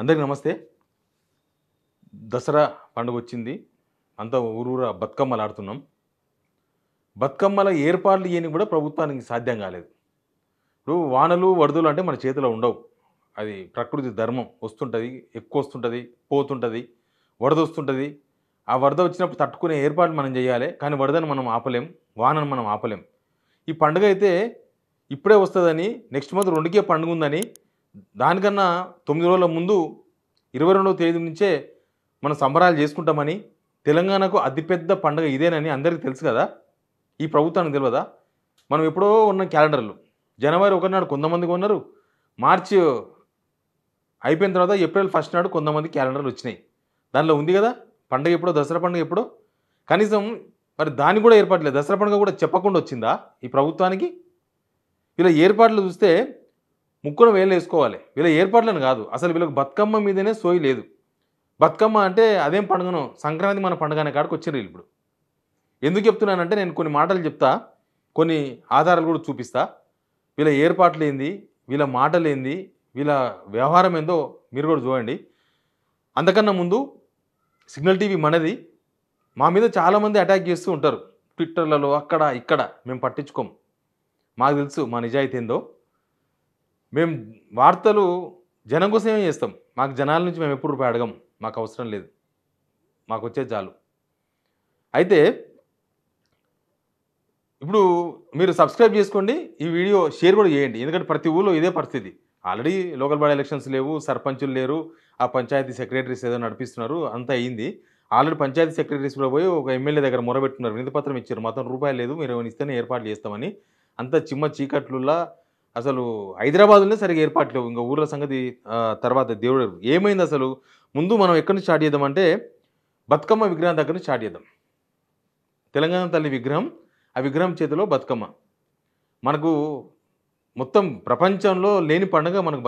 అందరికీ నమస్తే. దసరా పండుగ వచ్చింది. అంతా ఊరూరా బతుకమ్మలు ఆడుతున్నాం. బతుకమ్మల ఏర్పాట్లు చేయనికి కూడా ప్రభుత్వానికి సాధ్యం కాలేదు. ఇప్పుడు వానలు, వరదలు అంటే మన చేతిలో ఉండవు. అది ప్రకృతి ధర్మం. వస్తుంటది, ఎక్కువ వస్తుంటది, పోతుంటది, వరదొస్తుంటది. ఆ వరద వచ్చినప్పుడు తట్టుకునే ఏర్పాట్లు మనం చేయాలి. కానీ వరదను మనం ఆపలేం. వానను మనం ఆపలేం. ఈ పండుగ అయితే ఇప్పుడే వస్తదని, నెక్స్ట్ మంత్ 2కే పండుగ ఉందని, దానికన్నా 9 రోజుల ముందు 22వ తేదీ నుంచే మనం సంబరాలు చేసుకుంటామని, తెలంగాణకు అతిపెద్ద పండుగ ఇదేనని అందరికీ తెలుసు కదా! ఈ ప్రభుత్వానికి తెలవదా? మనం ఎప్పుడో ఉన్న క్యాలెండర్‌లు. జనవరి 1 నాడు కొంతమంది కొన్నారు. మార్చి అయిపోయిన తర్వాత ఏప్రిల్ 1 నాడు కొంతమంది క్యాలెండర్‌లు వచ్చినాయి. దానిలో ఉంది కదా! పండుగ ఎప్పుడో, దసరా పండుగ ఎప్పుడో. కనీసం మరి దానికి కూడా ఏర్పాటు లేదు. దసరా పండుగ కూడా చెప్పకుండా వచ్చిందా ఈ ప్రభుత్వానికి? వీళ్ళ ఏర్పాట్లు చూస్తే ముక్కున వేలేసుకోవాలి. వీళ్ళ ఏర్పాట్లను కాదు. అసలు వీళ్ళకి బతుకమ్మ మీదనే సోయి లేదు. బతుకమ్మ అంటే అదేం పండుగనో, సంక్రాంతి మన పండుగ అనే కాడికి వచ్చిర్రు వీళ్ళిప్పుడు. ఎందుకు చెప్తున్నానంటే నేను కొన్ని మాటలు చెప్తా. కొన్ని ఆధారాలు కూడా చూపిస్తా. వీళ్ళ ఏర్పాట్లేంది, వీళ్ళ మాటలేంది, వీళ్ళ వ్యవహారం ఏందో మీరు కూడా చూడండి. అంతకన్నా ముందు సిగ్నల్ టీవీ మనది. మా మీద చాలామంది అటాక్ చేస్తూ ఉంటారు. ట్విట్టర్‌లలో అక్కడ, ఇక్కడ మేము పట్టించుకోం. మాకు తెలుసు మా నిజాయితీ ఏందో. మేము వార్తలు జనం కోసమే చేస్తాం. మాకు జనాల నుంచి మేము ఎప్పుడు రూపాయి అడగం. మాకు అవసరం లేదు. మాకొచ్చేది చాలు. అయితే ఇప్పుడు మీరు సబ్స్క్రైబ్ చేసుకోండి. ఈ వీడియో షేర్ కూడా చేయండి. ఎందుకంటే ప్రతి ఊర్లో ఇదే పరిస్థితి. ఆల్రెడీ లోకల్ బాడీ ఎలక్షన్స్ లేవు. సర్పంచులు లేరు. ఆ పంచాయతీ సెక్రటరీస్ ఏదో నడిపిస్తున్నారు. అంతా అయింది. ఆల్రెడీ పంచాయతీ సెక్రటరీస్ కూడా పోయి ఒక ఎమ్మెల్యే దగ్గర మొరబెట్టుకున్నారు. వినతి పత్రం ఇచ్చారు. మాత్రం రూపాయలు లేదు. మీరు ఏమైనా ఇస్తేనే ఏర్పాట్లు చేస్తామని. అంతా చిమ్మ చీకట్లుల్లా అసలు హైదరాబాద్‌లోనే సరిగ్గా ఏర్పాట్లు లేవు. ఇంక ఊర్ల సంగతి తర్వాత దేవుడు ఎరుగు. ఏమైంది అసలు? ముందు మనం ఎక్కడి నుంచి స్టార్ట్ చేద్దామంటే బతుకమ్మ విగ్రహం దగ్గర నుంచి స్టార్ట్ చేద్దాం. తెలంగాణ తల్లి విగ్రహం, ఆ విగ్రహం చేతిలో బతుకమ్మ. మనకు మొత్తం ప్రపంచంలో లేని పండుగ మనకు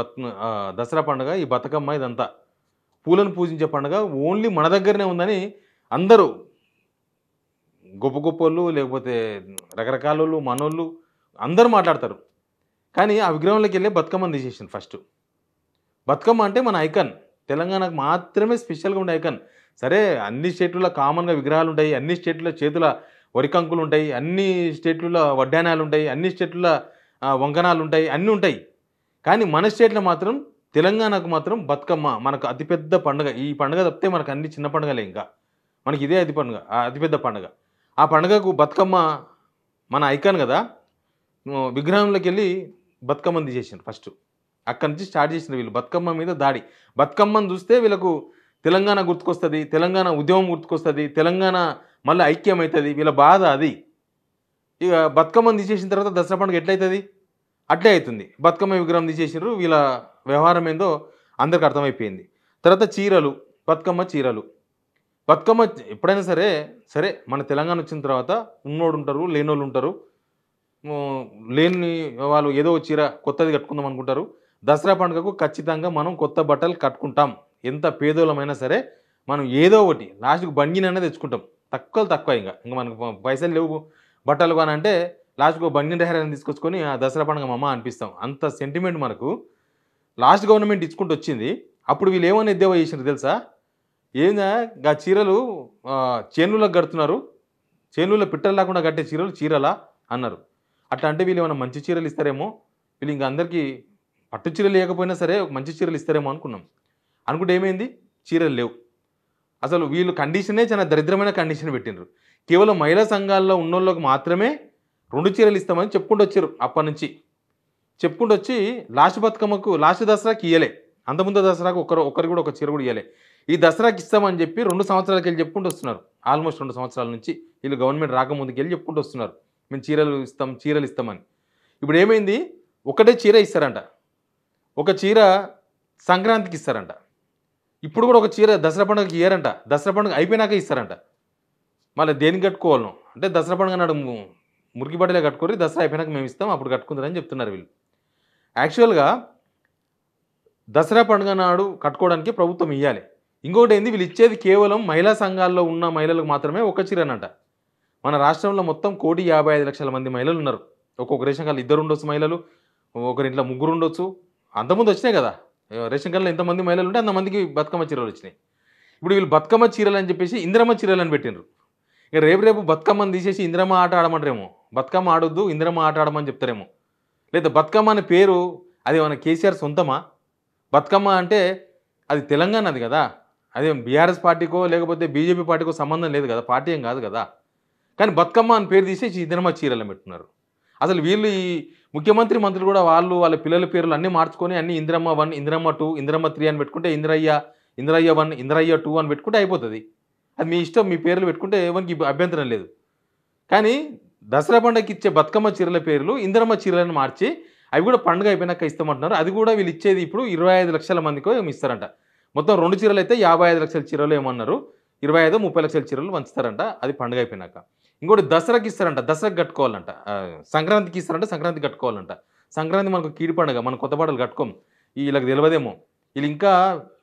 దసరా పండుగ, ఈ బతుకమ్మ ఇదంతా. పూలను పూజించే పండుగ ఓన్లీ మన దగ్గరనే ఉందని అందరూ గొప్ప గొప్పోళ్ళు లేకపోతే రకరకాలోళ్ళు, మనోళ్ళు అందరూ మాట్లాడతారు. కానీ ఆ విగ్రహంలోకెళ్ళే బతుకమ్మని తీసేసిండు ఫస్టు. బతుకమ్మ అంటే మన ఐకాన్. తెలంగాణకు మాత్రమే స్పెషల్‌గా ఉండే ఐకాన్. సరే అన్ని స్టేట్‌లలో కామన్‌గా విగ్రహాలుంటాయి. అన్ని స్టేట్‌లలో చేతుల వరికంకులుంటాయి. అన్ని స్టేట్‌లలో వడ్డానాలుంటాయి. అన్ని స్టేట్‌లలో వంకనాలుంటాయి. అన్నీ ఉంటాయి. కానీ మన స్టేట్‌లో మాత్రం తెలంగాణకు మాత్రం బతుకమ్మ మనకు అతిపెద్ద పండుగ. ఈ పండుగ తప్పితే మనకు అన్ని చిన్న పండుగలే ఇంకా. మనకి ఇదే అతిపెద్ద పండుగ. ఆ పండుగకు బతుకమ్మ మన ఐకాన్ గదా! విగ్రహంలోకెళ్ళి బతుకమ్మని తీసేసిండ్రు ఫస్టు. అక్కడి నుంచి స్టార్ట్ చేసిండ్రు వీళ్ళు బతుకమ్మ మీద దాడి. బతుకమ్మని చూస్తే వీళ్ళకు తెలంగాణ గుర్తుకొస్తది. తెలంగాణ ఉద్యమం గుర్తుకొస్తది. తెలంగాణ మళ్ళీ ఐక్యమైతది. వీళ్ళ బాధ అది. ఇక బతుకమ్మని తీసేసిన తర్వాత దసరా పండుగ ఎట్లయితది? అట్లే అయితుంది. బతుకమ్మ విగ్రహం తీసేసిండ్రు. వీళ్ళ వ్యవహారం ఏందో అందరికి అర్థమైపోయింది. తర్వాత చీరలు, బతుకమ్మ చీరలు. బతుకమ్మ ఎప్పుడైనా సరే, సరే మన తెలంగాణ వచ్చిన తర్వాత ఉన్నోడుంటారు, లేనోళ్ళుంటారు. హ్మ్. లేని వాళ్ళు ఏదో ఒక చీర కొత్తది కట్టుకుందాం అనుకుంటారు. దసరా పండుగకు ఖచ్చితంగా మనం కొత్త బట్టలు కట్టుకుంటాం. ఎంత పేదోళ్ళమైనా సరే మనం ఏదో ఒకటి లాస్ట్‌కి బంగినన్నా తెచ్చుకుంటాం. తక్కువలో తక్కువ ఇంగ. ఇంక మనకు పైసలు లేవు బట్టలు కొనంటే లాస్ట్‌కి ఒక బంగిని డెహరాన్ని తీసుకొచ్చుకొని ఆ దసరా పండుగ మామ అనిపిస్తాం. అంత సెంటిమెంట్ మనకు. లాస్ట్ గవర్నమెంట్ ఇచ్చుకుంటూ వచ్చింది. అప్పుడు వీళ్ళు ఏమని ఎద్దేవా చేసిండ్రు తెలుసా? ఏందా గా చీరలు చేనులకు కడుతున్నారు. చేనులో పిట్టలు లేకుండా కట్టే చీరలు చీరలా అన్నారు. అట్లా అంటే వీళ్ళేమన్నా మంచి చీరలు ఇస్తారేమో, వీళ్ళు ఇంక అందరికీ పట్టు చీరలు లేకపోయినా సరే ఒక మంచి చీరలు ఇస్తారేమో అనుకున్నాం. అనుకుంటే ఏమైంది? చీరలు లేవు. అసలు వీళ్ళు కండిషనే చాలా దరిద్రమైన కండిషన్ పెట్టిండ్రు. కేవలం మహిళా సంఘాల్లో ఉన్నోళ్ళకి మాత్రమే 2 చీరలు ఇస్తామని చెప్పుకుంటూ వచ్చిర్రు అప్పటినుంచి. చెప్పుకుంటూ వచ్చి లాస్ట్ బతుకమ్మకు లాస్ట్ దసరాకి ఇయ్యలే. అంతకుముందు దసరాకు ఒక్కరికి కూడా ఒక చీర కూడా ఇయ్యలే. ఈ దసరాకి ఇస్తామని చెప్పి 2 సంవత్సరాలకెళ్ళి చెప్పుకుంటూ వస్తున్నారు. ఆల్మోస్ట్ 2 సంవత్సరాల నుంచి వీళ్ళు గవర్నమెంట్ రాకముందుకెళ్ళి చెప్పుకుంటూ వస్తున్నారు. మేము చీరలు ఇస్తాం, చీరలు ఇస్తామని. ఇప్పుడేమైంది? ఒకటే చీర ఇస్తారంట. ఒక చీర సంక్రాంతికి ఇస్తారంట. ఇప్పుడు కూడా ఒక చీర దసరా పండుగకి ఇయ్యరంట. దసరా పండుగ అయిపోయినాక ఇస్తారంట. మళ్ళీ దేనికి కట్టుకోవాలనో. అంటే దసరా పండుగ నాడు మురికి బట్టలే కట్టుకోర్రి. దసరా అయిపోయినాక మేము ఇస్తాం. అప్పుడు కట్టుకుందురని చెప్తున్నారు వీళ్ళు. యాక్చువల్‌గా దసరా పండుగ నాడు కట్టుకోవడానికి ప్రభుత్వం ఇయ్యాలి. ఇంకోటేంది వీళ్ళు ఇచ్చేది కేవలం మహిళా సంఘాల్లో ఉన్న మహిళలకు మాత్రమే ఒక చీరనంట. మన రాష్ట్రంలో మొత్తం 1,55,00,000 మంది మహిళలున్నారు. ఒక్కొక్క రేషన్ కార్డులో ఇద్దరుండొచ్చు మహిళలు. ఒకరింట్లో ముగ్గురుండొచ్చు. అంతకుముందు వచ్చినాయి కదా! రేషన్ కార్డులో ఎంతమంది మహిళలు ఉంటే అంతమందికి బతుకమ్మ చీరలు వచ్చినాయి. ఇప్పుడు వీళ్ళు బతుకమ్మ చీరలు అని చెప్పేసి ఇందిరమ్మ చీరలు అని పెట్టిండ్రు. ఇక రేపు బతుకమ్మని తీసేసి ఇందిరమ్మ ఆట ఆడమంటారేమో. బతుకమ్మ ఆడొద్దు ఇందిరమ్మ ఆట ఆడమని చెప్తారేమో. లేదా బతుకమ్మ అనే పేరు అది మన కేసీఆర్ సొంతమా? బతుకమ్మ అంటే అది తెలంగాణది కదా, అదేం బీఆర్ఎస్ పార్టీకో లేకపోతే బీజేపీ పార్టీకో సంబంధం లేదు కదా, పార్టీ ఏం కాదు కదా. కానీ బతుకమ్మ అని పేరు తీసేసి ఇందిరమ్మ చీరలు పెట్టున్నారు. అసలు వీళ్ళు ఈ ముఖ్యమంత్రి మంత్రులు కూడా వాళ్ళ పిల్లల పేర్లు అన్నీ మార్చుకొని అన్ని ఇందిరమ్మ 1, ఇందిరమ్మ 2, ఇందిరమ్మ 3 అని పెట్టుకుంటే ఇందిరయ్య 1, ఇందిరయ్య 2 అని పెట్టుకుంటే అయిపోతుంది. అది మీ ఇష్టం, మీ పేర్లు పెట్టుకుంటే ఎవరికి అభ్యంతరం లేదు. కానీ దసరా పండుగకి ఇచ్చే బతుకమ్మ చీరల పేర్లు ఇందిరమ్మ చీరలను మార్చి అవి కూడా పండుగ అయిపోయినాక ఇస్తామంటున్నారు. అది కూడా వీళ్ళు ఇచ్చేది ఇప్పుడు 25 లక్షల మందికో ఏమి ఇస్తారంట. మొత్తం 2 చీరలు అయితే 55 లక్షల చీరలు ఏమన్నారు, 25, 30 లక్షల చీరలు పంచుతారంట అది పండుగ అయిపోయినాక. ఇంకోటి దసరాకి ఇస్తారంట, దసరాకి కట్టుకోవాలంట. సంక్రాంతికి ఇస్తారంట, సంక్రాంతికి కట్టుకోవాలంట. సంక్రాంతి మనకు కీడి పండుగ, మనం కొత్త బట్టలు కట్టుకోం. వీళ్ళకి తెలియదేమో. వీళ్ళు ఇంకా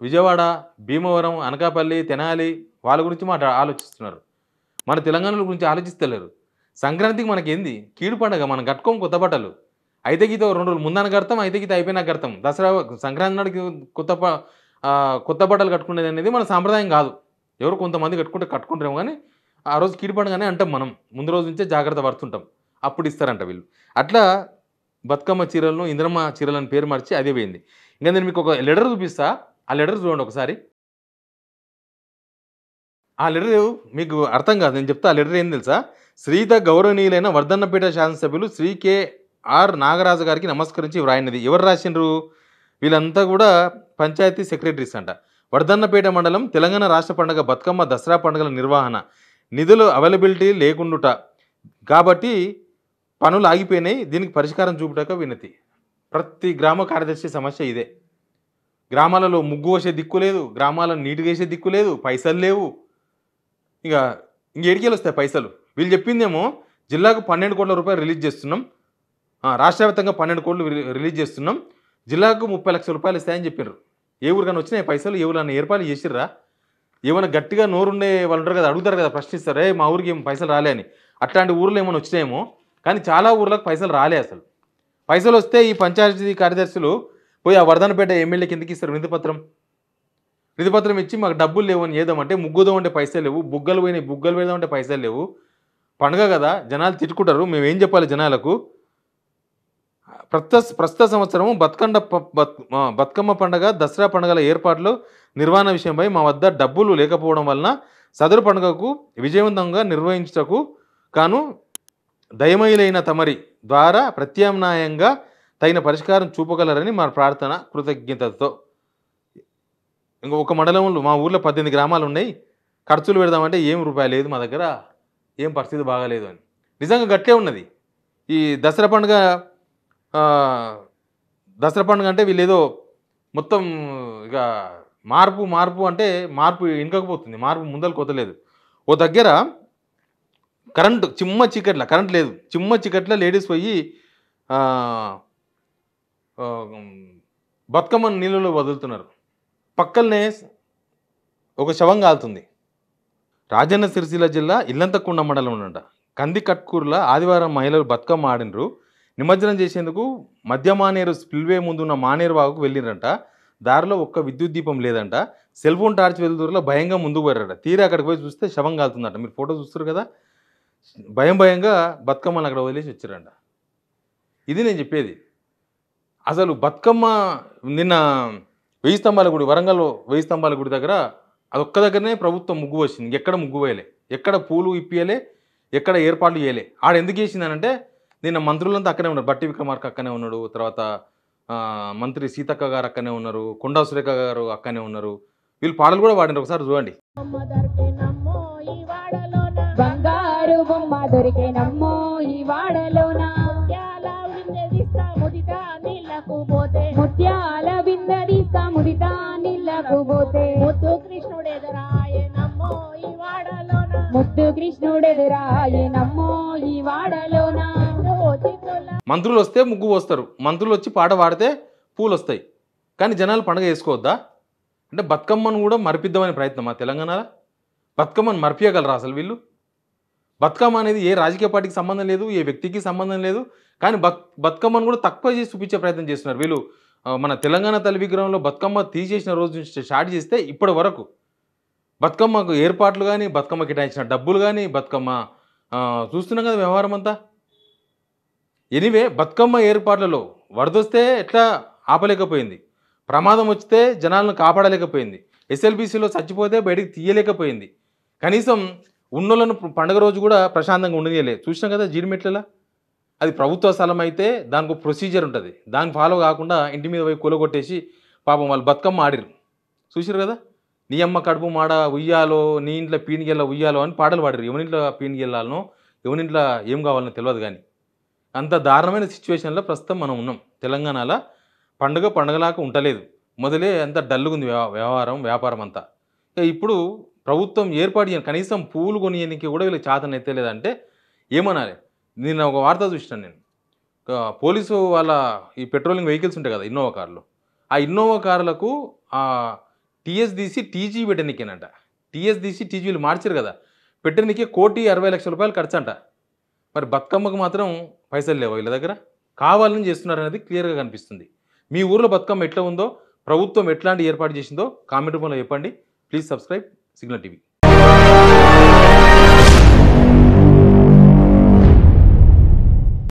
విజయవాడ, భీమవరం, అనకాపల్లి, తెనాలి వాళ్ళ గురించి ఆలోచిస్తున్నారు. మన తెలంగాణ గురించి ఆలోచిస్తలేరు. సంక్రాంతికి మనకేంది కీడు పండుగ, మనం కట్టుకోం కొత్త బట్టలు. అయితే గీత 2 రోజులు ముందన కడతాం, అయితే గీత అయిపోయినాక కడతాం. దసరా సంక్రాంతి నాటికి కొత్త బట్టలు కట్టుకునేది అనేది మన సాంప్రదాయం కాదు. ఎవరు కొంతమంది కట్టుకుంటారేమో కానీ ఆ రోజు కీడు పండుగనే అంటాం మనం. ముందు రోజు నుంచే జాగ్రత్త పడుతుంటాం. అప్పుడు ఇస్తారంట వీళ్ళు. అట్లా బతుకమ్మ చీరలను ఇందిరమ్మ చీరలను పేరు మార్చి అదే పోయింది. ఇంకా నేను మీకు ఒక లెటర్ చూపిస్తా, ఆ లెటర్ చూడండి ఒకసారి. ఆ లెటర్ మీకు అర్థం కాదు, నేను చెప్తా. ఆ లెటర్ ఏం తెలుసా? శ్రీత గౌరవనీయులైన వర్ధన్నపేట శాసనసభ్యులు శ్రీ కె.ఆర్. నాగరాజు గారికి నమస్కరించి వ్రాయినది. ఎవరు రాసిండ్రు? వీళ్ళంతా కూడా పంచాయతీ సెక్రటరీస్ అంట. వర్ధన్నపేట మండలం తెలంగాణ రాష్ట్ర పండుగ బతుకమ్మ దసరా పండుగల నిర్వహణ నిధులు అవైలబిలిటీ లేకుండుట కాబట్టి పనులు ఆగిపోయినాయి, దీనికి పరిష్కారం చూపుటక వినతి. ప్రతి గ్రామ కార్యదర్శి సమస్య ఇదే. గ్రామాలలో ముగ్గు వేసే దిక్కు లేదు, గ్రామాలను నీట్గా వేసే దిక్కు లేదు, పైసలు లేవు. ఇంకేడికెళ్ళి వస్తాయి పైసలు? వీళ్ళు చెప్పిందేమో జిల్లాకు 12 కోట్ల రూపాయలు రిలీజ్ చేస్తున్నాం, రాష్ట్ర వ్యాప్తంగా 12 కోట్లు రిలీజ్ చేస్తున్నాం, జిల్లాకు 30 లక్షల రూపాయలు ఇస్తాయని చెప్పారు. ఏ ఊరికైనా వచ్చినాయి పైసలు? ఎవరైనా ఏర్పాటు చేసిర్రా? ఏమైనా గట్టిగా నోరుండే వాళ్ళు ఉంటారు కదా, అడుగుతారు కదా, ప్రశ్నిస్తారు, మా ఊరికి ఏం పైసలు రాలే అని. అట్లాంటి ఊర్లో ఏమైనా వచ్చినాయేమో. కానీ చాలా ఊర్లకు పైసలు రాలే. అసలు పైసలు వస్తే ఈ పంచాయతీ కార్యదర్శులు పోయి ఆ వర్ధన్నపేట ఎమ్మెల్యేకి ఎందుకు ఇస్తారు విధిపత్రం ఇచ్చి మాకు డబ్బులు లేవు అని ఏదామంటే, ముగ్గుదాం అంటే పైసలు లేవు, బుగ్గలు వేద్దామంటే పైసలు లేవు. పండుగ కదా, జనాలు తిట్టుకుంటారు, మేము ఏం చెప్పాలి జనాలకు? ప్రస్తుత సంవత్సరము బతుకమ్మ పండుగ దసరా పండుగల ఏర్పాట్లు నిర్వహణ విషయంపై మా వద్ద డబ్బులు లేకపోవడం వలన సదరు పండుగకు విజయవంతంగా నిర్వహించుటకు కాను దయమయులైన తమరి ద్వారా ప్రత్యామ్నాయంగా తగిన పరిష్కారం చూపగలరని మా ప్రార్థన కృతజ్ఞతతో. ఒక మండలంలో మా ఊర్లో 18 గ్రామాలు ఉన్నాయి, ఖర్చులు పెడదామంటే ఏం రూపాయి లేదు మా దగ్గర, ఏం పరిస్థితి బాగాలేదు అని. నిజంగా గట్టే ఉన్నది. ఈ దసరా పండుగ అంటే వీళ్ళు ఏదో మొత్తం ఇక మార్పు అంటే మార్పు ఇంకపోతుంది, మార్పు ముందలు కొత్తలేదు. ఓ దగ్గర కరెంట్ లేదు, చిమ్మ చీకట్ల లేడీస్ పోయి బతుకమ్మ నీళ్ళలో వదులుతున్నారు. పక్కనే ఒక శవం కాలుతుంది. రాజన్న సిరిసిల్ల జిల్లా ఇల్లంతకుండ మండలం ఉండంట. కంది కట్కూరుల ఆదివారం మహిళలు బతుకమ్మ ఆడినరు. నిమజ్జనం చేసేందుకు మధ్య మానేరు స్పిల్వే ముందున్న మానేరు వాగుకు వెళ్ళిరంట. దారిలో ఒక్క విద్యుత్ దీపం లేదంట. సెల్ ఫోన్ టార్చ్ వెలుతురులో భయంగా ముందుకు పోయారట. తీరా అక్కడికి పోయి చూస్తే శవం కాలుతుందట. మీరు ఫోటో చూస్తారు కదా, భయంగా బతుకమ్మని అక్కడ వదిలేసి వచ్చారంట. ఇది నేను చెప్పేది. అసలు బతుకమ్మ నిన్న 1000 స్తంభాల గుడి, వరంగల్ 1000 స్తంభాల గుడి దగ్గర అదొక్క దగ్గరనే ప్రభుత్వం ముగ్గు వచ్చింది. ఎక్కడ ముగ్గు వేయలే, ఎక్కడ పూలు ఇప్పియలే, ఎక్కడ ఏర్పాట్లు చేయలే. ఆడ ఎందుకు చేసిందనంటే నిన్న మంత్రులంతా అక్కడే ఉన్నారు. బట్టి విక్రమార్క అక్కనే ఉన్నాడు, తర్వాత మంత్రి సీతక్క గారు అక్కనే ఉన్నారు, కొండా సురేఖ గారు అక్కనే ఉన్నారు. వీళ్ళు పాటలు కూడా పాడినారు, ఒకసారి చూడండి. బంగారు బొమ్మ దొరికేనమ్మో ఈ వాడలోన, ముత్యాల బిందెదీస్తా ముదితా నీళ్ళకు పోతే, ముద్దు కృష్ణుడెదురాయనమ్మో ఈ వాడలోన, ముద్దు కృష్ణుడెదురాయనమ్మో ఈ వాడలోన. మంత్రులు వస్తే ముగ్గు పోస్తారు, మంత్రులు వచ్చి పాట పాడితే పూలు వస్తాయి. కానీ జనాలు పండుగ చేసుకోవద్దా? అంటే బతుకమ్మను కూడా మరిపిద్దామనే ప్రయత్నమా తెలంగాణలో? బతుకమ్మను మరిపియగలరా అసలు వీళ్ళు? బతుకమ్మ అనేది ఏ రాజకీయ పార్టీకి సంబంధం లేదు, ఏ వ్యక్తికి సంబంధం లేదు. కానీ బతుకమ్మను కూడా తక్కువ చేసి చూపించే ప్రయత్నం చేస్తున్నారు వీళ్ళు. మన తెలంగాణ తల్లి విగ్రహంలో బతుకమ్మ తీసేసిన రోజు నుంచి స్టార్ట్ చేస్తే ఇప్పటి వరకు బతుకమ్మకు ఏర్పాట్లు గానీ, బతుకమ్మ కేటాయించిన డబ్బులు గానీ, బతుకమ్మ చూస్తున్నాం కదా వ్యవహారం అంతా. ఎనీవే బతుకమ్మ ఏర్పాట్లలో వరదొస్తే ఎట్లా ఆపలేకపోయింది. ప్రమాదం వస్తే జనాలను కాపాడలేకపోయింది. ఎస్ఎల్బీసీలో చచ్చిపోతే బయటికి తీయలేకపోయింది. కనీసం ఉన్నోళ్ళను పండుగ రోజు కూడా ప్రశాంతంగా ఉండనీయలేదు. చూసినాం కదా జీడిమెట్లలా. అది ప్రభుత్వ స్థలం అయితే దానికి ఒక ప్రొసీజర్ ఉంటుంది. దాన్ని ఫాలో కాకుండా ఇంటి మీద పోయి కూలగొట్టేసి పాపం వాళ్ళు బతుకమ్మ ఆడిరు. చూసిర్రు కదా. నీ అమ్మ కడుపు మాడ ఉయ్యాలో, నీ ఇంట్లో పీనిగెల్ల ఉయ్యాలో అని పాటలు పాడిరు. ఎవరింట్లో పీనిగెల్లాలనో, ఎవరింట్లో ఏం కావాలనో తెలియదు కానీ. అంత దారుణమైన సిచ్యువేషన్లో ప్రస్తుతం మనం ఉన్నాం. తెలంగాణలో పండుగలాగా ఉంటలేదు. మొదలే అంత డల్లుగా ఉంది వ్యాపారం అంతా. ఇప్పుడు ప్రభుత్వం ఏర్పాటు చేయని కనీసం పూలు కొనియడానికి కూడా వీళ్ళకి చేతనైతలేదంటే ఏమనాలి. నిన్న ఒక వార్త చూసినాను నేను. పోలీసు వాళ్ళ ఈ పెట్రోలింగ్ వెహికల్స్ ఉంటాయి కదా ఇన్నోవా కార్లు. ఆ ఇన్నోవా కార్లకు టీఎస్ తీసి టీజీ పెట్టడానికేనంట. టీఎస్ తీసి టీజీలు మార్చారు కదా. పెట్టడానికే 1,60,00,000 రూపాయలు ఖర్చు అంట. మరి బతుకమ్మకు మాత్రం పైసలు లేవా వీళ్ళ దగ్గర? కావాలని చేస్తున్నారనేది క్లియర్గా కనిపిస్తుంది. మీ ఊర్లో బతుకమ్మ ఎట్లా ఉందో, ప్రభుత్వం ఎట్లాంటి ఏర్పాటు చేసిందో కామెంట్ రూపంలో చెప్పండి. Please subscribe signal TV.